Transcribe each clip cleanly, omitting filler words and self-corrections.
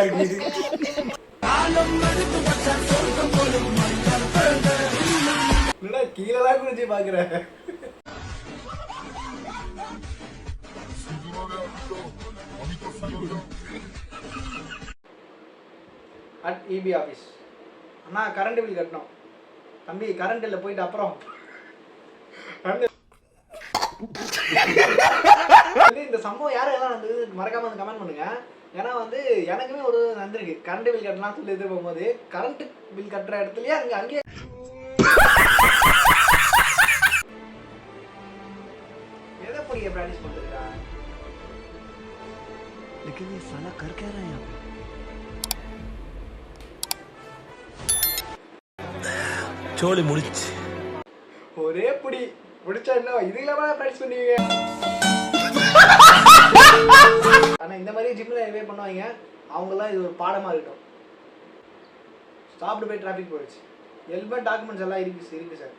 இருக்கு. என்னடா கீழே குடிச்சு பாக்குறேன். At EB office. Anna current bill கட்டணும். தம்பி கரண்ட் இல்லை போயிட்டு அப்புறம் இந்த சம்பவம் யாரெல்லாம் நடந்தது மறக்காம வந்து கமெண்ட் பண்ணுங்க. ஏன்னா வந்து எனக்குமே ஒரு நடந்திருக்கு. கரண்ட் பில் கட்டலாம் சொல்லி எதிர்ப்பு போகும்போது கரண்ட் பில் கட்டுற இடத்துலயே அங்கேயே எதை படிக்க ப்ராக்டிஸ் பண்ணுறா. लेकिन ये साला कर क्या रहा है यहाँ पे? சோலி முடிச்சு ஒரே புடி முடிச்சா என்ன இதுலமா பிராக்டிஸ் பண்ணுவீங்க. ஆனா இந்த மாதிரி ஜிம்ல நிறைய பண்ணுவாங்க. அவங்கெல்லாம் இது ஒரு பாடமா இருக்கட்டும். ஸ்டாப்டு போய் டிராஃபிக் போயிடுச்சு. ஹெல்மெட் டாக்குமெண்ட்ஸ் எல்லாம் இருக்கு சார்.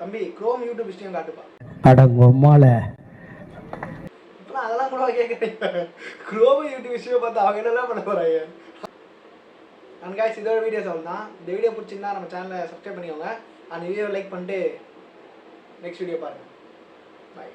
தம்பி குரோம் யூடியூப் விஷயம் காட்டுப்பா. அட பொம்மால இப்பலாம் அதெல்லாம் கூட கேட்குறேன். குரோம் யூடியூப் விஷயம் பார்த்து அவங்க என்னெல்லாம் பண்ண போறாங்க. அண்ட் கைஸ் இதோட வீடியோஸ் அவ்வளோதான். இந்த வீடியோ பிடிச்சிருந்தா நம்ம சேனலை சப்ஸ்கிரைப் பண்ணிக்கோங்க. அந்த வீடியோ லைக் பண்ணிட்டு நெக்ஸ்ட் வீடியோ பாருங்கள். பாய்.